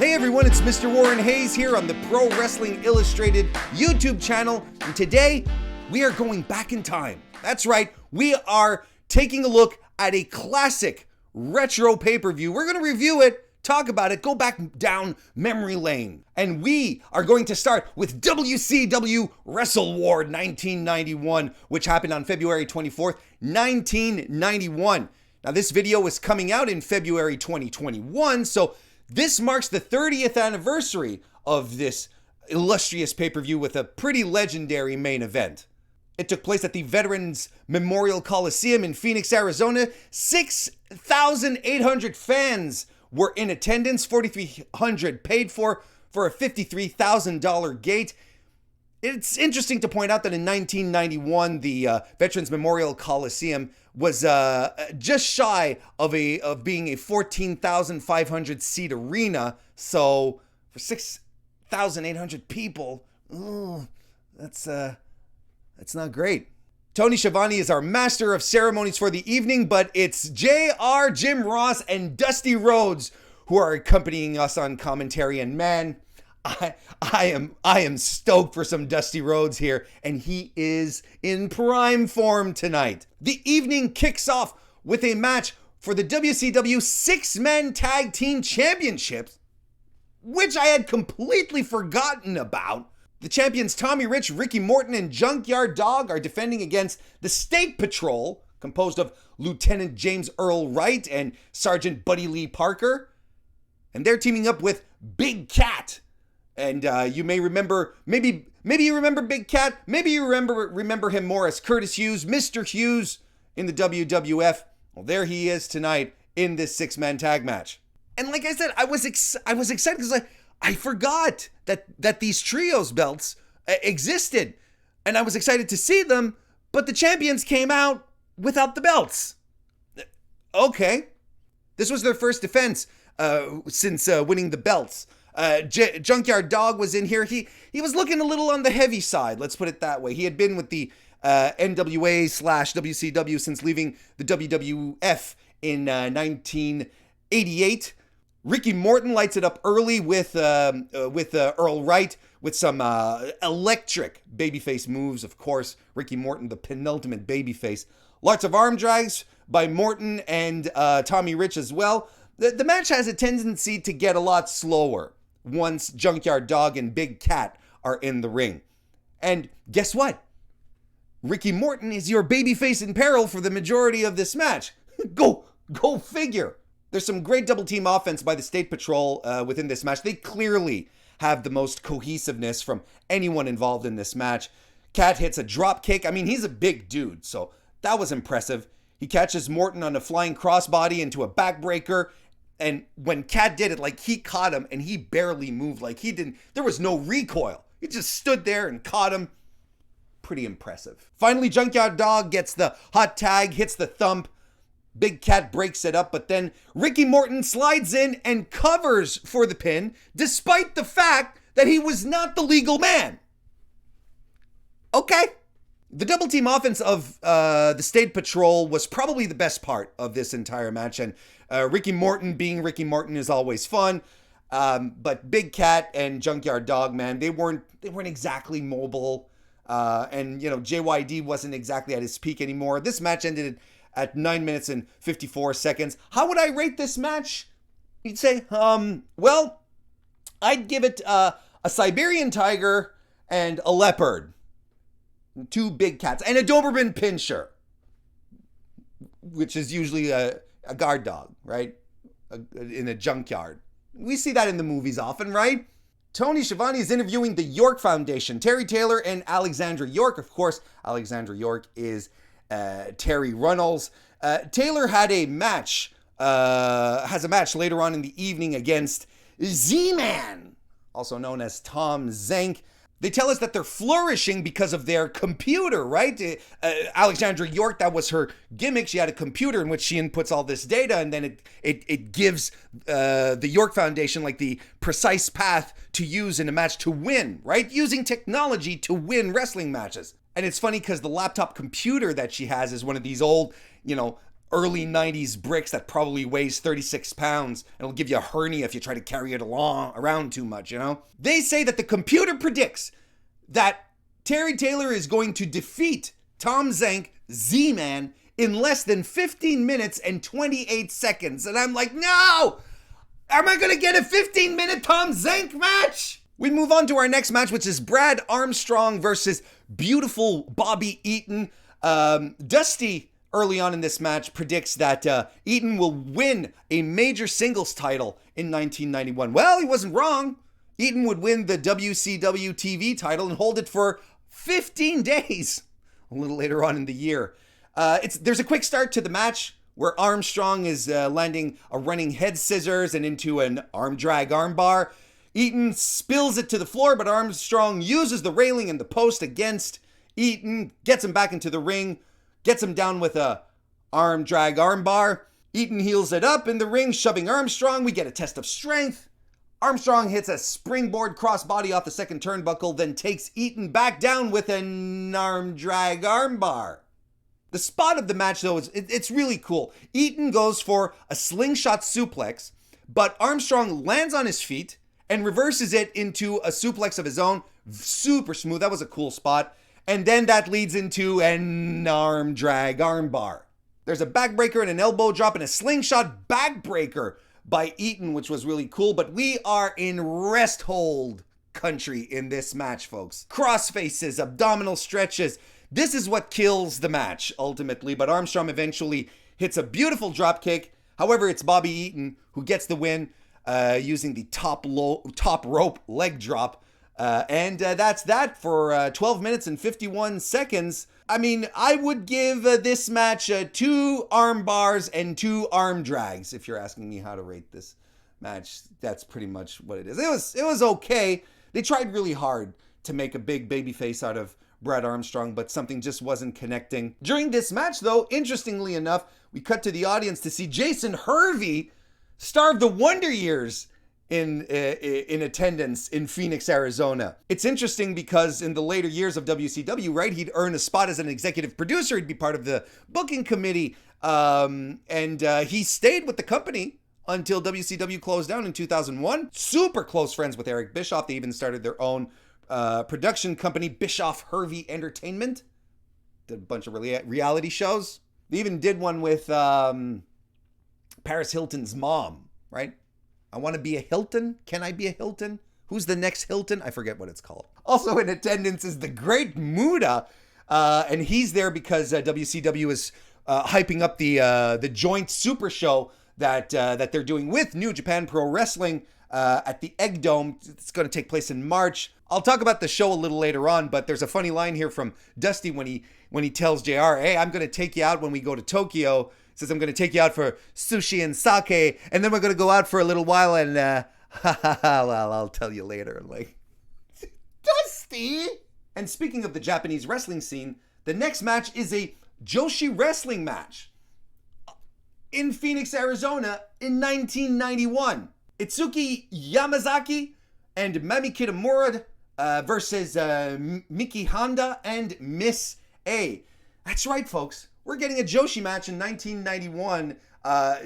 Hey everyone, it's Mr. Warren Hayes here on the Pro Wrestling Illustrated YouTube channel, and today we are going back in time. That's right, we are taking a look at a classic retro pay-per-view. We're going to review it, talk about it, go back down memory lane. And we are going to start with WCW Wrestle War 1991, which happened on February 24th, 1991. Now this video is coming out in February 2021, so this marks the 30th anniversary of this illustrious pay-per-view with a pretty legendary main event. It took place at the Veterans Memorial Coliseum in Phoenix, Arizona. 6,800 fans were in attendance, 4,300 paid for a $53,000 gate. It's interesting to point out that in 1991, the Veterans Memorial Coliseum was just shy of being a 14,500 seat arena. So for 6,800 people, that's not great. Tony Schiavone is our master of ceremonies for the evening, but it's JR, Jim Ross, and Dusty Rhodes who are accompanying us on commentary. And man, I am stoked for some Dusty Rhodes here, and he is in prime form tonight. The evening kicks off with a match for the WCW Six-Man Tag Team Championships, which I had completely forgotten about. The champions Tommy Rich, Ricky Morton, and Junkyard Dog are defending against the State Patrol, composed of Lieutenant James Earl Wright and Sergeant Buddy Lee Parker. And they're teaming up with Big Cat. And you may remember, maybe you remember Big Cat, maybe you remember him more as Curtis Hughes, Mr. Hughes in the WWF. Well, there he is tonight in this six-man tag match. And like I said, I was excited because I forgot that these trios belts existed, and I was excited to see them, but the champions came out without the belts. Okay. This was their first defense since winning the belts. Junkyard Dog was in here. He was looking a little on the heavy side, let's put it that way. He had been with the NWA/WCW since leaving the WWF in 1988. Ricky Morton lights it up early with Earl Wright with some electric babyface moves. Of course, Ricky Morton, the penultimate babyface. Lots of arm drags by Morton and Tommy Rich as well. The match has a tendency to get a lot slower once Junkyard Dog and Big Cat are in the ring. And guess what? Ricky Morton is your babyface in peril for the majority of this match. Go figure. There's some great double team offense by the State Patrol within this match. They clearly have the most cohesiveness from anyone involved in this match. Cat hits a drop kick. I mean, he's a big dude, so that was impressive. He catches Morton on a flying crossbody into a backbreaker. And when Cat did it, he caught him and he barely moved. There was no recoil. He just stood there and caught him. Pretty impressive. Finally, Junkyard Dog gets the hot tag, hits the thump. Big Cat breaks it up, but then Ricky Morton slides in and covers for the pin, despite the fact that he was not the legal man. Okay. The double team offense of the State Patrol was probably the best part of this entire match, and Ricky Morton being Ricky Morton is always fun. But Big Cat and Junkyard Dog, man, they weren't exactly mobile, and JYD wasn't exactly at his peak anymore. This match ended at 9 minutes and 54 seconds. How would I rate this match? You'd say, well, I'd give it a Siberian tiger and a leopard. 2 big cats and a Doberman pinscher, which is usually a guard dog, right? In a junkyard. We see that in the movies often, right? Tony Schiavone is interviewing the York Foundation, Terry Taylor and Alexandra York. Of course, Alexandra York is Terry Runnels. Taylor had a match, has a match later on in the evening against Z-Man, also known as Tom Zenk. They tell us that they're flourishing because of their computer, right? Alexandra York, that was her gimmick. She had a computer in which she inputs all this data, and then it gives the York Foundation the precise path to use in a match to win, right? Using technology to win wrestling matches. And it's funny because the laptop computer that she has is one of these old, early 90s bricks that probably weighs 36 pounds and it'll give you a hernia if you try to carry it around too much, you know? They say that the computer predicts that Terry Taylor is going to defeat Tom Zenk, Z-Man, in less than 15 minutes and 28 seconds. And I'm like, no! Am I going to get a 15-minute Tom Zenk match? We move on to our next match, which is Brad Armstrong versus beautiful Bobby Eaton. Dusty, early on in this match, predicts that Eaton will win a major singles title in 1991. Well, he wasn't wrong. Eaton would win the WCW TV title and hold it for 15 days a little later on in the year. There's a quick start to the match where Armstrong is landing a running head scissors and into an arm drag armbar. Eaton spills it to the floor, but Armstrong uses the railing and the post against Eaton, gets him back into the ring, gets him down with a arm drag armbar. Eaton heels it up in the ring, shoving Armstrong. We get a test of strength. Armstrong hits a springboard crossbody off the second turnbuckle, then takes Eaton back down with an arm drag armbar. The spot of the match, though, it's really cool. Eaton goes for a slingshot suplex, but Armstrong lands on his feet and reverses it into a suplex of his own. Super smooth. That was a cool spot. And then that leads into an arm drag armbar. There's a backbreaker and an elbow drop and a slingshot backbreaker by Eaton, which was really cool. But we are in rest hold country in this match, folks. Cross faces, abdominal stretches. This is what kills the match, ultimately, but Armstrong eventually hits a beautiful drop kick. However, it's Bobby Eaton who gets the win using the top rope leg drop. And that's that for 12 minutes and 51 seconds. I mean, I would give this match 2 arm bars and 2 arm drags, if you're asking me how to rate this match. That's pretty much what it is. It was okay. They tried really hard to make a big babyface out of Brad Armstrong, but something just wasn't connecting. During this match, though, interestingly enough, we cut to the audience to see Jason Hervey, star of the Wonder Years, in attendance in Phoenix, Arizona. It's interesting because in the later years of WCW, right, he'd earn a spot as an executive producer. He'd be part of the booking committee, and he stayed with the company until WCW closed down in 2001. Super close friends with Eric Bischoff. They even started their own production company, Bischoff Hervey Entertainment. Did a bunch of reality shows. They even did one with Paris Hilton's mom, right? I want to be a Hilton. Can I be a Hilton? Who's the next Hilton? I forget what it's called. Also in attendance is the Great Muda, and he's there because WCW is hyping up the joint super show that they're doing with New Japan Pro Wrestling at the Egg Dome. It's going to take place in March. I'll talk about the show a little later on, but there's a funny line here from Dusty when he tells JR, "Hey, I'm going to take you out when we go to Tokyo." He says, "I'm going to take you out for sushi and sake, and then we're going to go out for a little while and well, I'll tell you later." I'm like, Dusty! And speaking of the Japanese wrestling scene, the next match is a Joshi wrestling match in Phoenix, Arizona in 1991. Itsuki Yamazaki and Mami Kitamura versus Miki Honda and Miss A. That's right, folks. We're getting a Joshi match in 1991.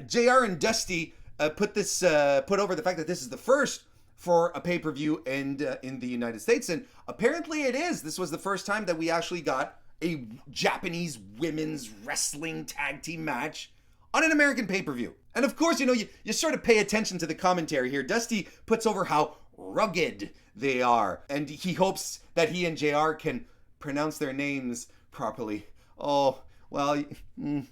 JR and Dusty put over the fact that this is the first for a pay-per-view and in the United States. And apparently it is. This was the first time that we actually got a Japanese women's wrestling tag team match on an American pay-per-view. And of course, you sort of pay attention to the commentary here. Dusty puts over how rugged they are, and he hopes that he and JR can pronounce their names properly. Oh, well, you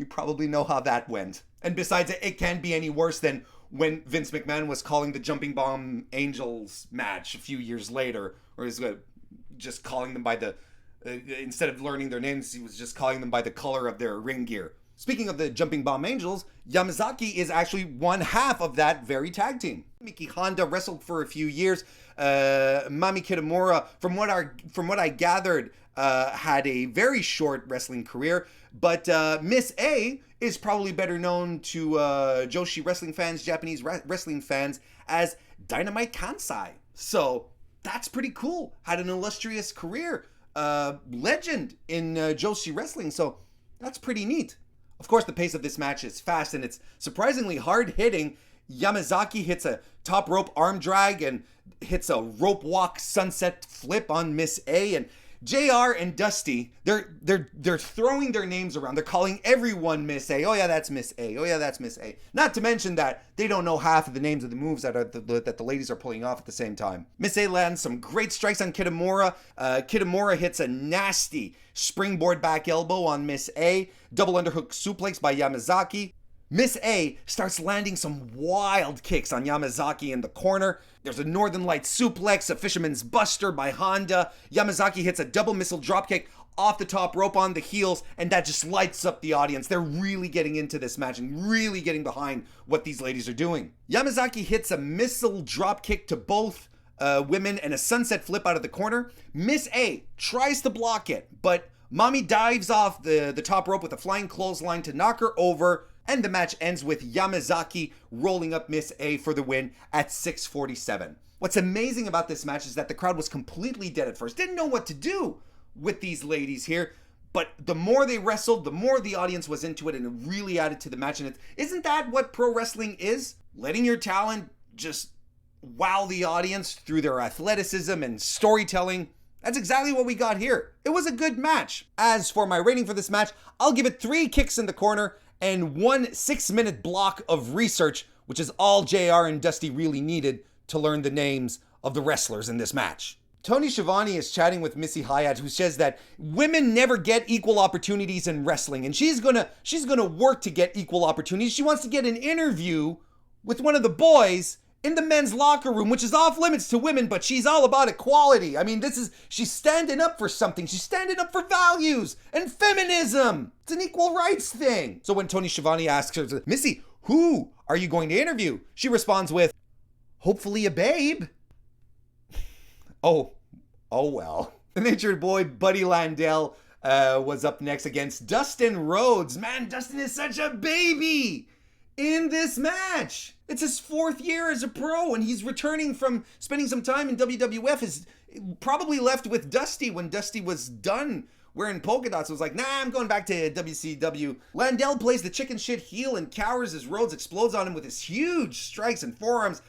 probably know how that went. And besides, it can't be any worse than when Vince McMahon was calling the Jumping Bomb Angels match a few years later, or he was just calling them by instead of learning their names, he was just calling them by the color of their ring gear. Speaking of the Jumping Bomb Angels, Yamazaki is actually one half of that very tag team. Miki Honda wrestled for a few years. Mami Kitamura, from what I gathered, had a very short wrestling career. But Miss A is probably better known to Joshi wrestling fans, Japanese wrestling fans, as Dynamite Kansai. So that's pretty cool. Had an illustrious career. Legend in Joshi wrestling. So that's pretty neat. Of course, the pace of this match is fast and it's surprisingly hard-hitting. Yamazaki hits a top rope arm drag and hits a rope walk sunset flip on Miss A, and JR and Dusty, they're throwing their names around. They're calling everyone Miss A. Oh yeah, that's Miss A. Oh yeah, that's Miss A. Not to mention that they don't know half of the names of the moves that the ladies are pulling off at the same time. Miss A lands some great strikes on Kitamura. Kitamura hits a nasty springboard back elbow on Miss A. Double underhook suplex by Yamazaki. Miss A starts landing some wild kicks on Yamazaki in the corner. There's a Northern Lights suplex, a Fisherman's Buster by Honda. Yamazaki hits a double missile dropkick off the top rope on the heels, and that just lights up the audience. They're really getting into this match and really getting behind what these ladies are doing. Yamazaki hits a missile dropkick to both women and a sunset flip out of the corner. Miss A tries to block it, but Mommy dives off the top rope with a flying clothesline to knock her over. And the match ends with Yamazaki rolling up Miss A for the win at 6:47. What's amazing about this match is that the crowd was completely dead at first. Didn't know what to do with these ladies here. But the more they wrestled, the more the audience was into it, and it really added to the match. And isn't that what pro wrestling is? Letting your talent just wow the audience through their athleticism and storytelling. That's exactly what we got here. It was a good match. As for my rating for this match, I'll give it 3 kicks in the corner and 1 6-minute block of research, which is all JR and Dusty really needed to learn the names of the wrestlers in this match. Tony Schiavone is chatting with Missy Hyatt, who says that women never get equal opportunities in wrestling, and she's gonna work to get equal opportunities. She wants to get an interview with one of the boys in the men's locker room, which is off limits to women, but she's all about equality. I mean, she's standing up for something. She's standing up for values and feminism. It's an equal rights thing. So when Tony Schiavone asks her, Missy, who are you going to interview? She responds with, hopefully a babe. Oh well. The Natured Boy, Buddy Landel, was up next against Dustin Rhodes. Man, Dustin is such a baby in this match. It's his 4th year as a pro, and he's returning from spending some time in WWF. Is probably left with Dusty when Dusty was done wearing polka dots. It was like, nah, I'm going back to WCW. Landel plays the chicken shit heel and cowers as Rhodes explodes on him with his huge strikes and forearms.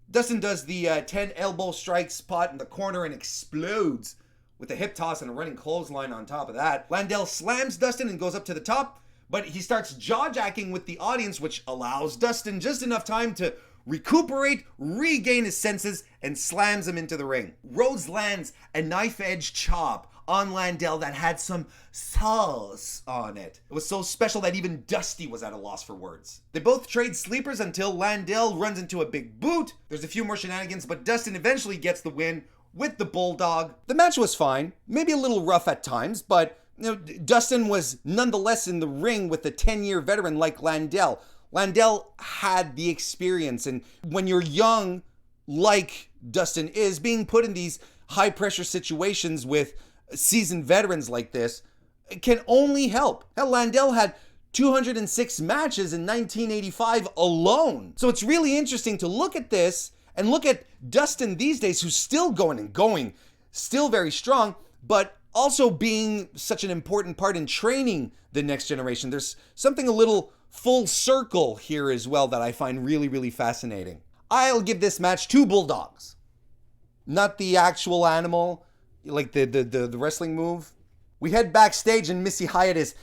Dustin does the 10 elbow strike spot in the corner and explodes with a hip toss and a running clothesline on top of that. Landel slams Dustin and goes up to the top, but he starts jaw-jacking with the audience, which allows Dustin just enough time to recuperate, regain his senses, and slams him into the ring. Rhodes lands a knife-edge chop on Landel that had some sauce on it. It was so special that even Dusty was at a loss for words. They both trade sleepers until Landel runs into a big boot. There's a few more shenanigans, but Dustin eventually gets the win with the Bulldog. The match was fine, maybe a little rough at times, but Dustin was nonetheless in the ring with a 10-year veteran like Landel. Landel had the experience, and when you're young, like Dustin is, being put in these high-pressure situations with seasoned veterans like this can only help. Hell, Landel had 206 matches in 1985 alone. So it's really interesting to look at this and look at Dustin these days, who's still going, still very strong, but also being such an important part in training the next generation. There's something a little full circle here as well that I find really, really fascinating. I'll give this match 2 bulldogs. Not the actual animal, like the wrestling move. We head backstage and Missy Hyatt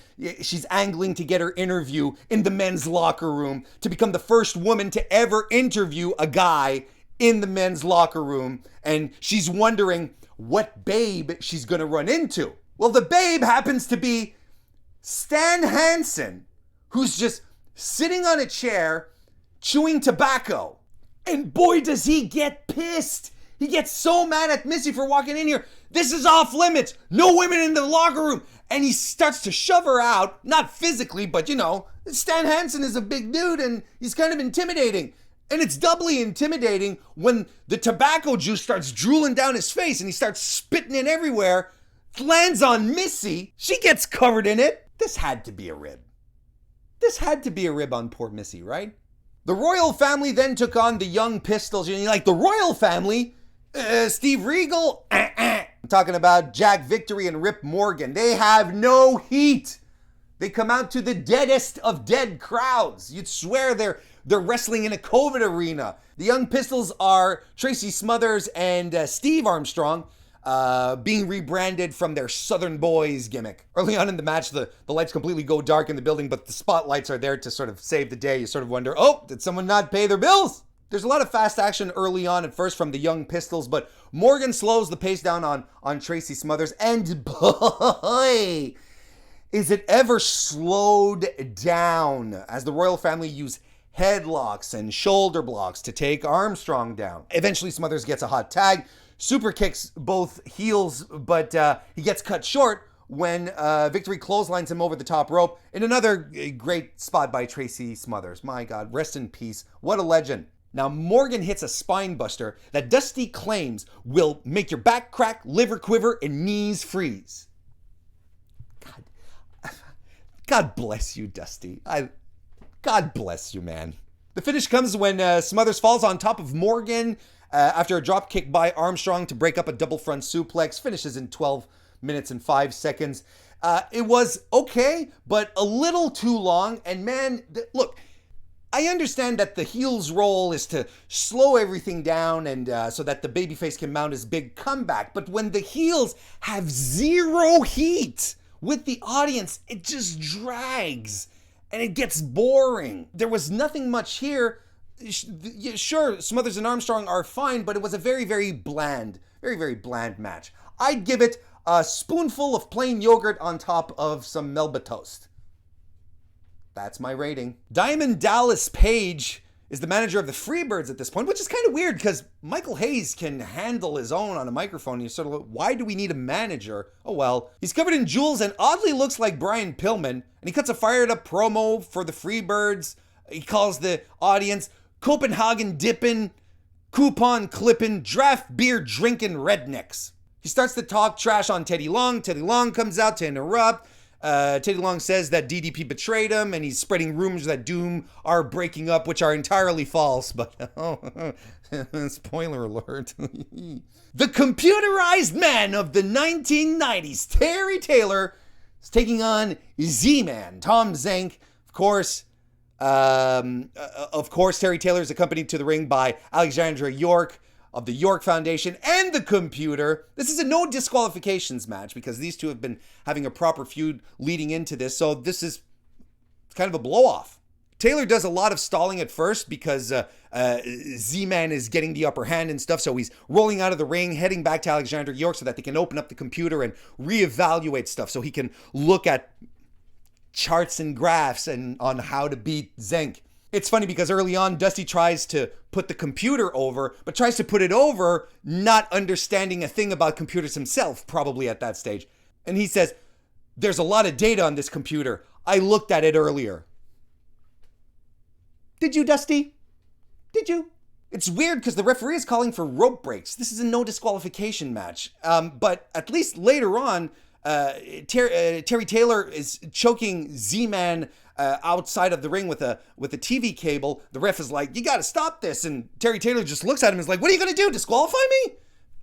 she's angling to get her interview in the men's locker room to become the first woman to ever interview a guy in the men's locker room. And she's wondering what babe she's gonna run into. Well, the babe happens to be Stan Hansen, who's just sitting on a chair chewing tobacco. And boy, does he get pissed. He gets so mad at Missy for walking in here. This is off limits. No women in the locker room. And he starts to shove her out, not physically, but Stan Hansen is a big dude and he's kind of intimidating. And it's doubly intimidating when the tobacco juice starts drooling down his face and he starts spitting it everywhere. Lands on Missy. She gets covered in it. This had to be a rib. This had to be a rib on poor Missy, right? The Royal Family then took on the Young Pistols. You're like, the Royal Family? Steve Regal? I'm talking about Jack Victory and Rip Morgan. They have no heat. They come out to the deadest of dead crowds. You'd swear they're wrestling in a COVID arena. The Young Pistols are Tracy Smothers and Steve Armstrong, being rebranded from their Southern Boys gimmick. Early on in the match, the lights completely go dark in the building, but the spotlights are there to sort of save the day. You sort of wonder, oh, did someone not pay their bills? There's a lot of fast action early on at first from the Young Pistols, but Morgan slows the pace down on Tracy Smothers, and boy, is it ever slowed down as the royal family use headlocks and shoulder blocks to take Armstrong down. Eventually, Smothers gets a hot tag, super kicks both heels, but he gets cut short when Victory clotheslines him over the top rope in another great spot by Tracy Smothers. My God, rest in peace. What a legend. Now, Morgan hits a spine buster that Dusty claims will make your back crack, liver quiver, and knees freeze. God bless you, Dusty. God bless you, man. The finish comes when Smothers falls on top of Morgan after a drop kick by Armstrong to break up a double front suplex. Finishes in 12 minutes and 5 seconds. It was okay, but a little too long. And man, look, I understand that the heel's role is to slow everything down and so that the babyface can mount his big comeback. But when the heels have zero heat with the audience, it just drags and it gets boring. There was nothing much here. Sure, Smothers and Armstrong are fine, but it was a very, very bland match. I'd give it a spoonful of plain yogurt on top of some Melba toast. That's my rating. Diamond Dallas Page is the manager of the Freebirds at this point, which is kind of weird because Michael Hayes can handle his own on a microphone. You're sort of like, why do we need a manager? Oh well. He's covered in jewels and oddly looks like Brian Pillman, and he cuts a fired up promo for the Freebirds. He calls the audience Copenhagen dipping, coupon clipping, draft beer drinking rednecks. He starts to talk trash on Teddy Long. Teddy Long comes out to interrupt. Teddy Long says that DDP betrayed him, and he's spreading rumors that Doom are breaking up, which are entirely false, but spoiler alert. The computerized man of the 1990s, Terry Taylor, is taking on Z-Man, Tom Zenk. Of course, Terry Taylor is accompanied to the ring by Alexandra York of the York Foundation and the Computer. This is a no disqualifications match because these two have been having a proper feud leading into this, so this is kind of a blow-off. Taylor does a lot of stalling at first because Z-Man is getting the upper hand and stuff, so he's rolling out of the ring, heading back to Alexandra York so that they can open up the computer and reevaluate stuff so he can look at charts and graphs and on how to beat Zenk. It's funny because early on, Dusty tries to put the computer over, but tries to put it over not understanding a thing about computers himself, probably at that stage. And he says, there's a lot of data on this computer. I looked at it earlier. Did you, Dusty? Did you? It's weird because the referee is calling for rope breaks. This is a no disqualification match. But at least later on, Terry Taylor is choking Z-Man outside of the ring with a TV cable. The ref is like, you got to stop this. And Terry Taylor just looks at him and is like, what are you going to do? Disqualify me?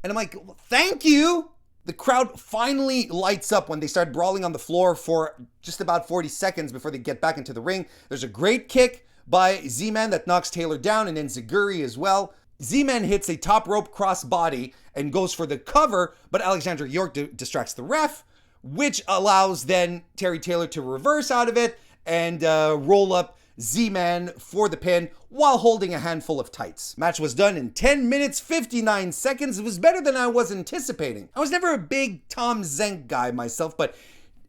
And I'm like, well, thank you. The crowd finally lights up when they start brawling on the floor for just about 40 seconds before they get back into the ring. There's a great kick by Z-Man that knocks Taylor down and then Zaguri as well. Z-Man hits a top rope cross body and goes for the cover, but Alexandra York distracts the ref, which allows then Terry Taylor to reverse out of it and roll up Z-Man for the pin while holding a handful of tights. Match was done in 10 minutes, 59 seconds. It was better than I was anticipating. I was never a big Tom Zenk guy myself, but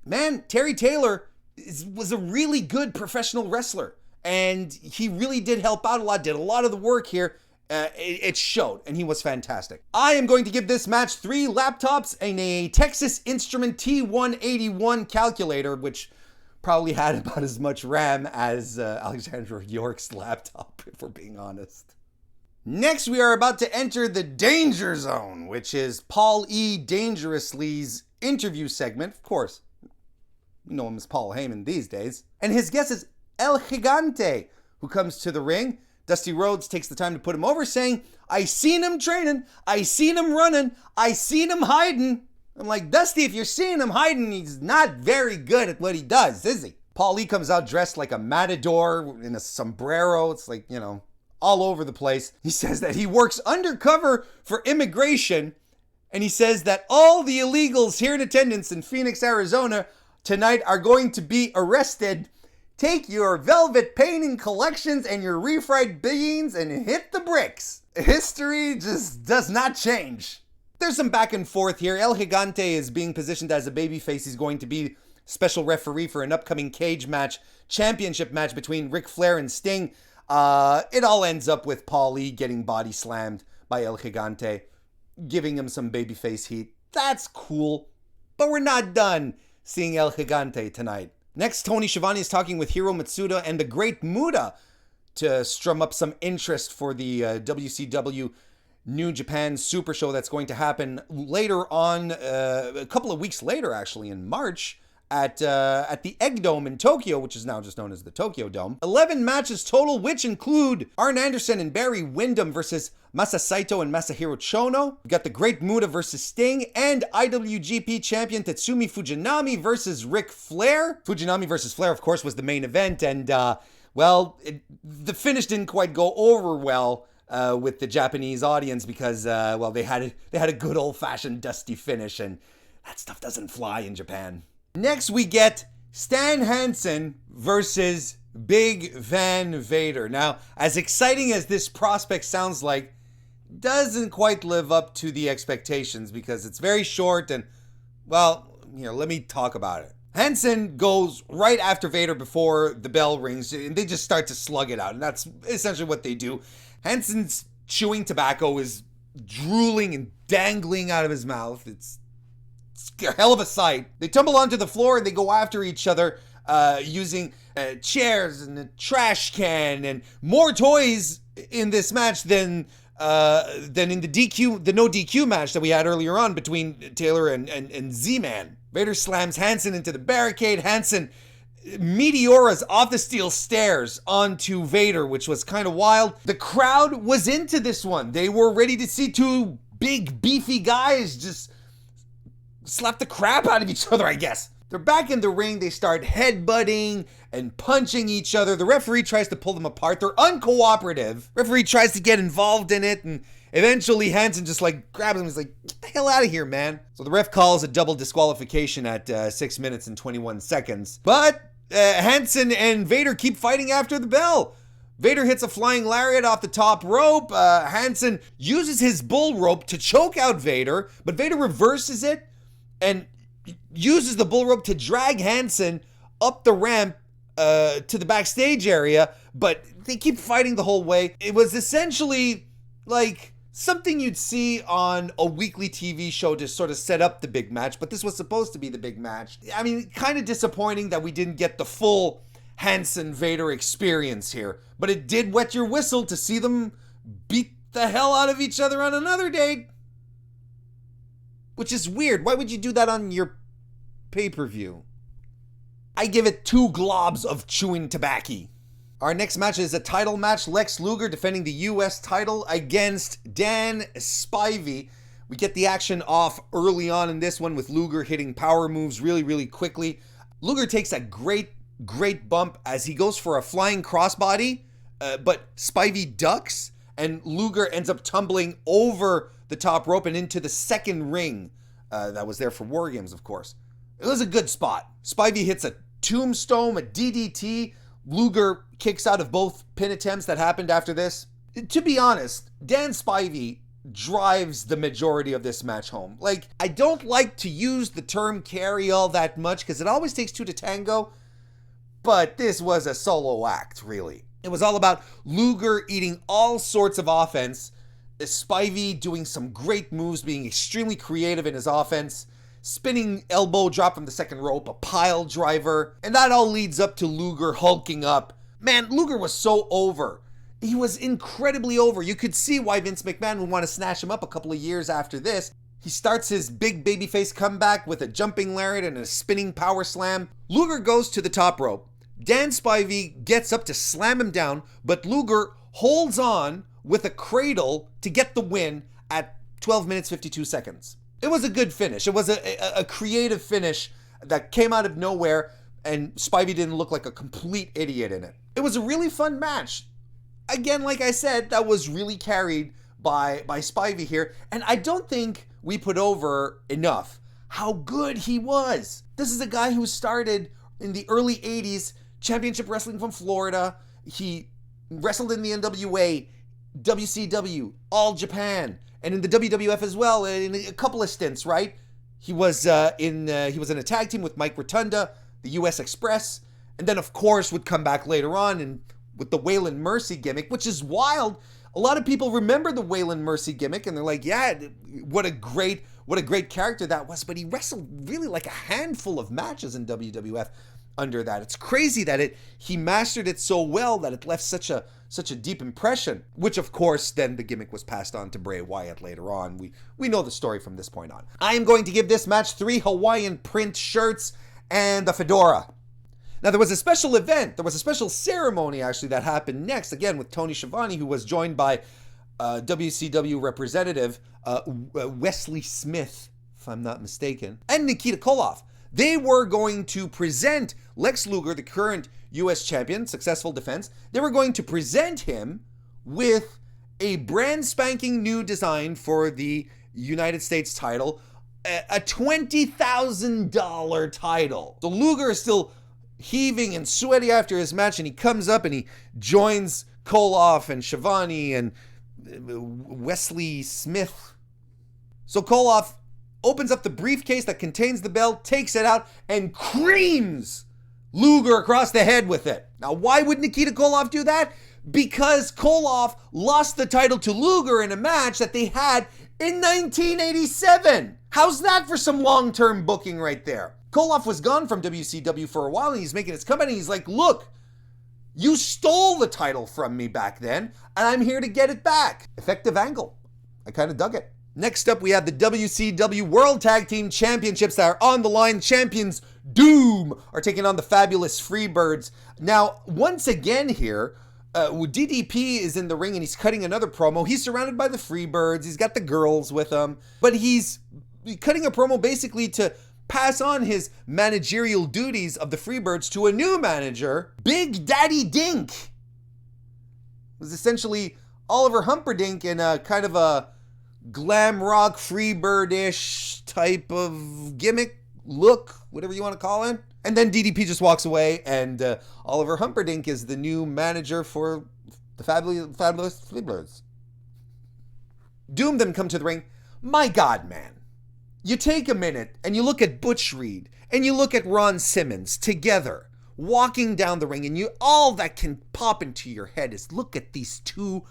man, Terry Taylor was a really good professional wrestler. And he really did help out a lot, did a lot of the work here. It showed, and he was fantastic. I am going to give this match 3 laptops and a Texas Instrument T181 calculator, which probably had about as much RAM as Alexandra York's laptop, if we're being honest. Next, we are about to enter the Danger Zone, which is Paul E. Dangerously's interview segment. Of course, you know him as Paul Heyman these days. And his guest is El Gigante, who comes to the ring. Dusty Rhodes takes the time to put him over, saying, I seen him training, I seen him running, I seen him hiding. I'm like, Dusty, if you're seeing him hiding, he's not very good at what he does, is he? Paulie comes out dressed like a matador in a sombrero. It's like, all over the place. He says that he works undercover for immigration, and he says that all the illegals here in attendance in Phoenix, Arizona tonight are going to be arrested. Take your velvet painting collections and your refried beans and hit the bricks. History just does not change. There's some back and forth here. El Gigante is being positioned as a babyface. He's going to be special referee for an upcoming cage match, championship match between Ric Flair and Sting. It all ends up with Paulie getting body slammed by El Gigante, giving him some babyface heat. That's cool, but we're not done seeing El Gigante tonight. Next, Tony Schiavone is talking with Hiro Matsuda and the Great Muta to strum up some interest for the WCW New Japan Super Show that's going to happen later on, a couple of weeks later actually, in March, at the Egg Dome in Tokyo, which is now just known as the Tokyo Dome. 11 matches total, which include Arn Anderson and Barry Windham versus Masa Saito and Masahiro Chono. We got the Great Muta versus Sting, and IWGP champion Tatsumi Fujinami versus Ric Flair. Fujinami versus Flair, of course, was the main event, and the finish didn't quite go over well with the Japanese audience because, they had a good old-fashioned dusty finish, and that stuff doesn't fly in Japan. Next, we get Stan Hansen versus Big Van Vader. Now, as exciting as this prospect sounds like, doesn't quite live up to the expectations because it's very short and, let me talk about it. Hansen goes right after Vader before the bell rings, and they just start to slug it out, and that's essentially what they do. Hansen's chewing tobacco is drooling and dangling out of his mouth. It's a hell of a sight. They tumble onto the floor and they go after each other using chairs and a trash can and more toys in this match than in the no DQ match that we had earlier on between Taylor and Z-Man. Vader slams Hansen into the barricade. Hansen meteoras off the steel stairs onto Vader, which was kind of wild. The crowd was into this one. They were ready to see two big, beefy guys just slap the crap out of each other, I guess. They're back in the ring. They start headbutting and punching each other. The referee tries to pull them apart. They're uncooperative. Referee tries to get involved in it, and eventually Hansen just grabs him. He's like, get the hell out of here, man. So the ref calls a double disqualification at 6 minutes and 21 seconds. But Hansen and Vader keep fighting after the bell. Vader hits a flying lariat off the top rope. Hansen uses his bull rope to choke out Vader, but Vader reverses it and uses the bull rope to drag Hansen up the ramp to the backstage area, but they keep fighting the whole way. It was essentially like something you'd see on a weekly TV show to sort of set up the big match, but this was supposed to be the big match. I mean, kind of disappointing that we didn't get the full Hansen-Vader experience here, but it did wet your whistle to see them beat the hell out of each other on another date. Which is weird. Why would you do that on your pay-per-view? I give it 2 globs of chewing tobacco. Our next match is a title match. Lex Luger defending the U.S. title against Dan Spivey. We get the action off early on in this one with Luger hitting power moves really, really quickly. Luger takes a great bump as he goes for a flying crossbody, but Spivey ducks, and Luger ends up tumbling over the top rope and into the second ring that was there for War Games, of course. It was a good spot. Spivey hits a tombstone, a DDT. Luger kicks out of both pin attempts that happened after this. To be honest, Dan Spivey drives the majority of this match home. I don't like to use the term carry all that much because it always takes 2 to tango, but this was a solo act, really. It was all about Luger eating all sorts of offense, Spivey doing some great moves, being extremely creative in his offense, spinning elbow drop from the second rope, a pile driver, and that all leads up to Luger hulking up. Man, Luger was so over. He was incredibly over. You could see why Vince McMahon would want to snatch him up a couple of years after this. He starts his big babyface comeback with a jumping lariat and a spinning power slam. Luger goes to the top rope. Dan Spivey gets up to slam him down, but Luger holds on with a cradle to get the win at 12 minutes 52 seconds. It was a good finish. It was a creative finish that came out of nowhere, and Spivey didn't look like a complete idiot in it. It was a really fun match. Again, like I said, that was really carried by Spivey here, and I don't think we put over enough how good he was. This is a guy who started in the early 80s, championship wrestling from Florida. He wrestled in the NWA, WCW, All Japan, and in the WWF as well, in a couple of stints, right? He was in a tag team with Mike Rotunda, the US Express, and then of course would come back later on and with the Waylon Mercy gimmick, which is wild. A lot of people remember the Waylon Mercy gimmick and they're like, yeah, what a great character that was. But he wrestled really like a handful of matches in WWF under that. It's crazy that he mastered it so well that it left such a deep impression, which of course then the gimmick was passed on to Bray Wyatt later on. We know the story from this point on. I am going to give this match 3 Hawaiian print shirts and a fedora. Now, there was a special event, there was a special ceremony actually that happened next, again with Tony Schiavone, who was joined by WCW representative Wesley Smith, if I'm not mistaken, and Nikita Koloff. They were going to present Lex Luger, the current US champion, successful defense. They were going to present him with a brand spanking new design for the United States title, a $20,000 title. So Luger is still heaving and sweaty after his match, and he comes up and he joins Koloff and Schiavone and Wesley Smith. So Koloff opens up the briefcase that contains the belt, takes it out, and creams Luger across the head with it. Now, why would Nikita Koloff do that? Because Koloff lost the title to Luger in a match that they had in 1987. How's that for some long-term booking right there? Koloff was gone from WCW for a while, and he's making his comeback, and he's like, look, you stole the title from me back then, and I'm here to get it back. Effective angle. I kind of dug it. Next up, we have the WCW World Tag Team Championships that are on the line. Champions Doom are taking on the Fabulous Freebirds. Now, once again here, DDP is in the ring and he's cutting another promo. He's surrounded by the Freebirds. He's got the girls with him, but he's cutting a promo basically to pass on his managerial duties of the Freebirds to a new manager, Big Daddy Dink. It was essentially Oliver Humperdinck in a kind of a glam rock Freebird-ish type of gimmick, look, whatever you want to call it. And then DDP just walks away, and Oliver Humperdinck is the new manager for the Fabulous Freebirds. Doom then come to the ring. My God, man. You take a minute and you look at Butch Reed and you look at Ron Simmons together walking down the ring, and all that can pop into your head is look at these two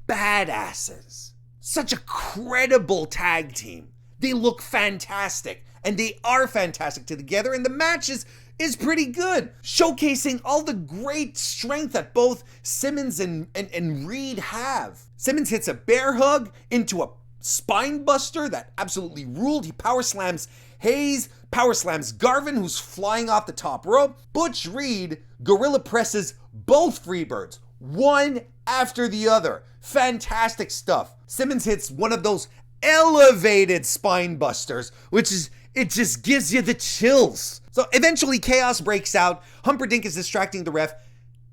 badasses. Such a credible tag team. They look fantastic, and they are fantastic together, and the match is pretty good, showcasing all the great strength that both Simmons and Reed have. Simmons hits a bear hug into a spine buster that absolutely ruled. He power slams Hayes, power slams Garvin, who's flying off the top rope. Butch Reed gorilla presses both Freebirds, one after the other. Fantastic stuff. Simmons hits one of those elevated spine busters, it just gives you the chills. So eventually chaos breaks out. Humperdinck is distracting the ref.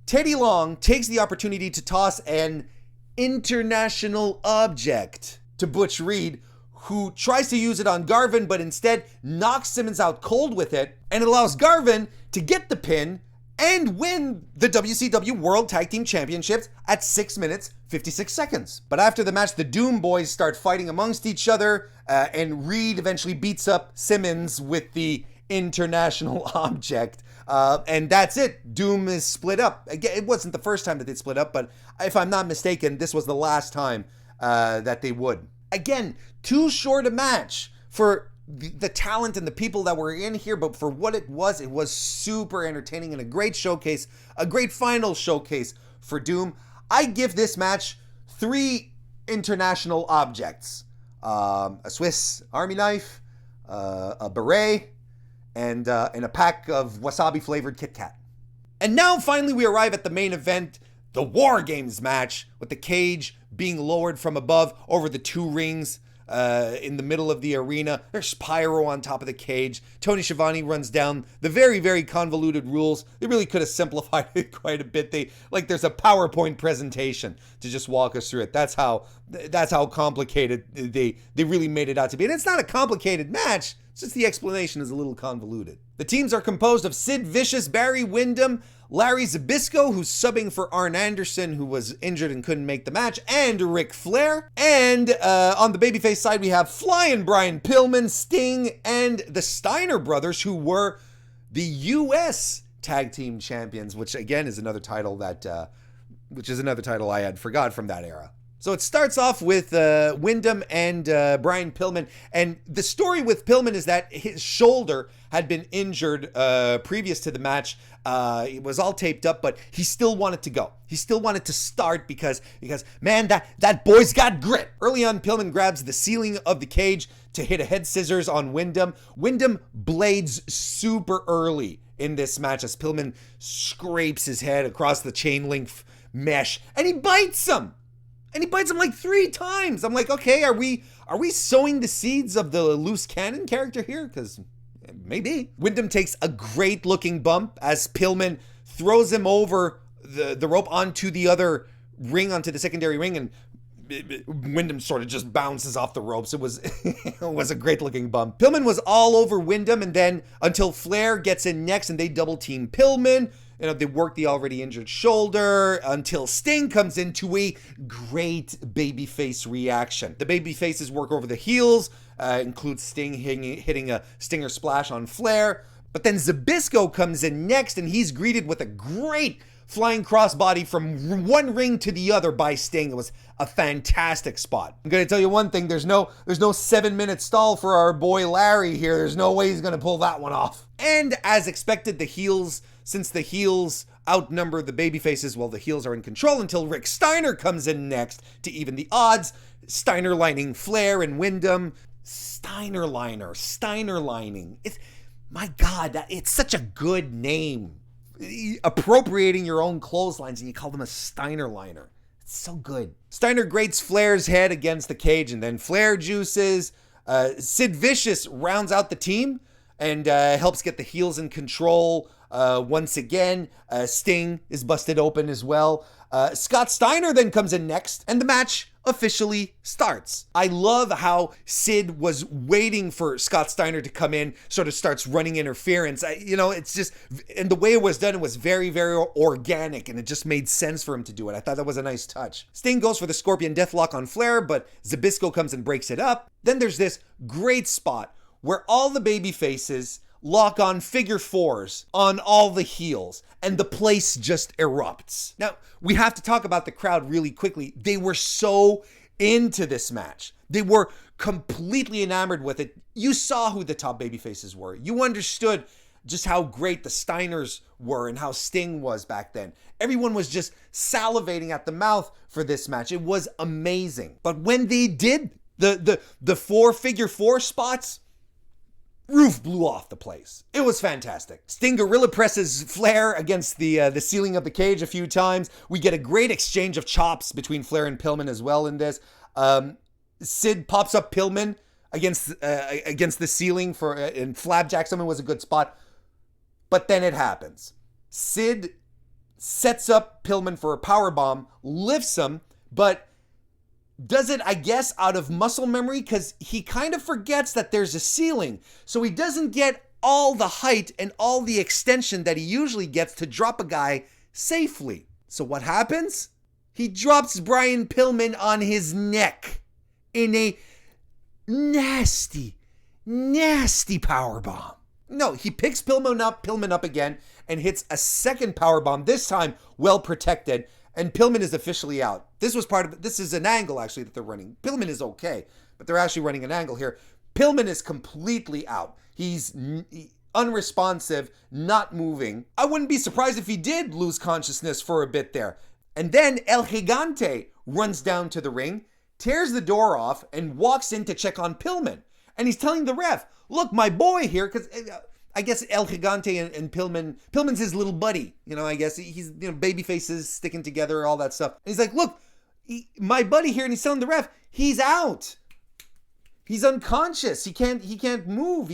Teddy Long takes the opportunity to toss an international object to Butch Reed, who tries to use it on Garvin, but instead knocks Simmons out cold with it, and it allows Garvin to get the pin and win the WCW World Tag Team Championships at 6 minutes, 56 seconds. But after the match, the Doom Boys start fighting amongst each other, and Reed eventually beats up Simmons with the international object. And that's it. Doom is split up. Again, it wasn't the first time that they split up, but if I'm not mistaken, this was the last time that they would. Again, too short a match for the talent and the people that were in here, but for what it was super entertaining and a great showcase, a great final showcase for Doom. I give this match 3 international objects. A Swiss Army knife, a beret, and a pack of wasabi-flavored Kit Kat. And now finally we arrive at the main event, the War Games match, with the cage being lowered from above over the 2 rings. in the middle of the arena. There's pyro on top of the cage. Tony Schiavone runs down the very, very convoluted rules. They really could have simplified it quite a bit. There's a PowerPoint presentation to just walk us through it. That's how complicated they really made it out to be. And it's not a complicated match. It's just the explanation is a little convoluted. The teams are composed of Sid Vicious, Barry Windham, Larry Zbyszko, who's subbing for Arn Anderson, who was injured and couldn't make the match, and Ric Flair. And on the babyface side, we have Flying Brian Pillman, Sting, and the Steiner brothers, who were the U.S. Tag Team Champions, which again is another title I had forgot from that era. So it starts off with Windham and Brian Pillman. And the story with Pillman is that his shoulder had been injured previous to the match. It was all taped up, but he still wanted to go. He still wanted to start because man, that boy's got grit. Early on, Pillman grabs the ceiling of the cage to hit a head scissors on Windham. Windham blades super early in this match as Pillman scrapes his head across the chain link mesh, and he bites him. And he bites him like 3 times. I'm like, okay, are we sowing the seeds of the loose cannon character here? Because maybe. Windham takes a great looking bump as Pillman throws him over the rope onto the other ring, onto the secondary ring, and Windham sort of just bounces off the ropes. It was it was a great looking bump. Pillman was all over Windham, and then until Flair gets in next and they double team Pillman. They work the already injured shoulder until Sting comes into a great babyface reaction. The babyfaces work over the heels, includes Sting hitting a Stinger splash on Flair. But then Zbyszko comes in next, and he's greeted with a great flying crossbody from one ring to the other by Sting. It was a fantastic spot. I'm going to tell you one thing. There's no 7-minute stall for our boy Larry here. There's no way he's going to pull that one off. And as expected, since the heels outnumber the babyfaces, well, the heels are in control until Rick Steiner comes in next to even the odds. Steiner lining Flair and Windham. Steiner lining. My God, it's such a good name. Appropriating your own clotheslines and you call them a Steiner liner. It's so good. Steiner grates Flair's head against the cage, and then Flair juices. Sid Vicious rounds out the team and helps get the heels in control. Once again, Sting is busted open as well. Scott Steiner then comes in next, and the match officially starts. I love how Sid was waiting for Scott Steiner to come in, sort of starts running interference. It's just, and the way it was done, it was very, very organic, and it just made sense for him to do it. I thought that was a nice touch. Sting goes for the Scorpion Deathlock on Flair, but Zbyszko comes and breaks it up. Then there's this great spot where all the baby faces lock on figure 4s on all the heels, and the place just erupts. Now, we have to talk about the crowd really quickly. They were so into this match. They were completely enamored with it. You saw who the top baby faces were. You understood just how great the Steiners were and how Sting was back then. Everyone was just salivating at the mouth for this match. It was amazing. But when they did the 4 figure 4 spots, roof blew off the place. It was fantastic. Sting gorilla presses Flair against the ceiling of the cage a few times. We get a great exchange of chops between Flair and Pillman as well in this. Sid pops up Pillman against the ceiling and flapjacks him. It was a good spot. But then it happens. Sid sets up Pillman for a powerbomb, lifts him, but does it, I guess, out of muscle memory, because he kind of forgets that there's a ceiling. So he doesn't get all the height and all the extension that he usually gets to drop a guy safely. So what happens? He drops Brian Pillman on his neck in a nasty, nasty powerbomb. No, he picks Pillman up again and hits a second powerbomb, this time well protected, and Pillman is officially out. This is an angle actually that they're running. Pillman is okay, but they're actually running an angle here. Pillman is completely out. He's unresponsive, not moving. I wouldn't be surprised if he did lose consciousness for a bit there. And then El Gigante runs down to the ring, tears the door off, and walks in to check on Pillman. And he's telling the ref, look, my boy here, because I guess El Gigante and Pillman's his little buddy. I guess he's, baby faces sticking together, all that stuff. And he's like, look, my buddy here, and he's telling the ref, he's out. He's unconscious. He can't move.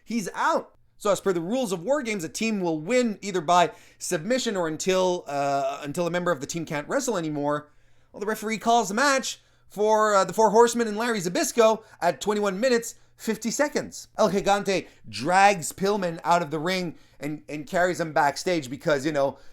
He's out. So as per the rules of war games, a team will win either by submission or until a member of the team can't wrestle anymore. Well, the referee calls the match for the Four Horsemen and Larry Zbyszko at 21 minutes, 50 seconds. El Gigante drags Pillman out of the ring and carries him backstage because,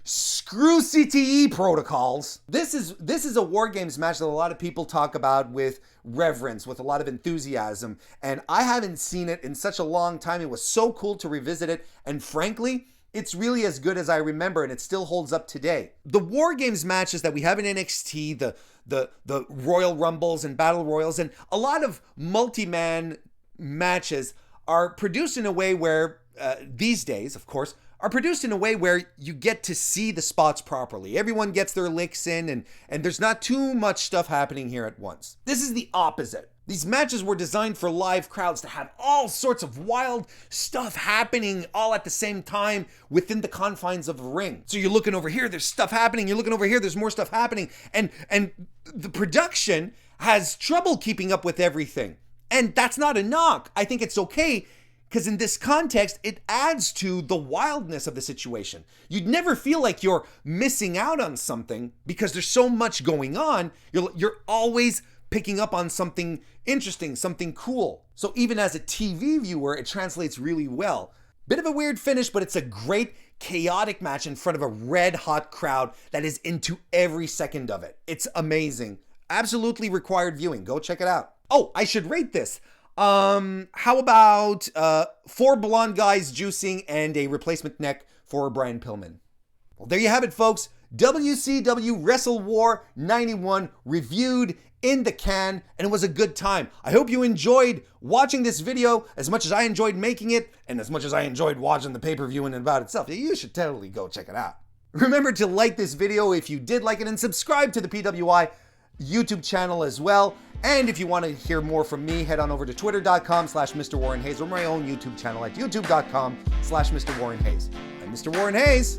screw CTE protocols. This is a War Games match that a lot of people talk about with reverence, with a lot of enthusiasm, and I haven't seen it in such a long time. It was so cool to revisit it, and frankly, it's really as good as I remember, and it still holds up today. The War Games matches that we have in NXT, the Royal Rumbles and Battle Royals, and a lot of multi-man matches are produced in a way where, these days, of course, are produced in a way where you get to see the spots properly. Everyone gets their licks in, and there's not too much stuff happening here at once. This is the opposite. These matches were designed for live crowds to have all sorts of wild stuff happening all at the same time within the confines of a ring. So you're looking over here, there's stuff happening. You're looking over here, there's more stuff happening. And the production has trouble keeping up with everything. And that's not a knock. I think it's okay, because in this context, it adds to the wildness of the situation. You'd never feel like you're missing out on something because there's so much going on. You're always picking up on something interesting, something cool. So even as a TV viewer, it translates really well. Bit of a weird finish, but it's a great chaotic match in front of a red hot crowd that is into every second of it. It's amazing. Absolutely required viewing. Go check it out. Oh, I should rate this. How about 4 blonde guys juicing and a replacement neck for Brian Pillman? Well, there you have it, folks. WCW Wrestle War 91 reviewed in the can, and it was a good time. I hope you enjoyed watching this video as much as I enjoyed making it, and as much as I enjoyed watching the pay-per-view and about itself. You should totally go check it out. Remember to like this video if you did like it, and subscribe to the PWI YouTube channel as well. And if you want to hear more from me, head on over to twitter.com/Mr. Warren Hayes, or my own YouTube channel at youtube.com/Mr. Warren Hayes. I'm Mr. Warren Hayes.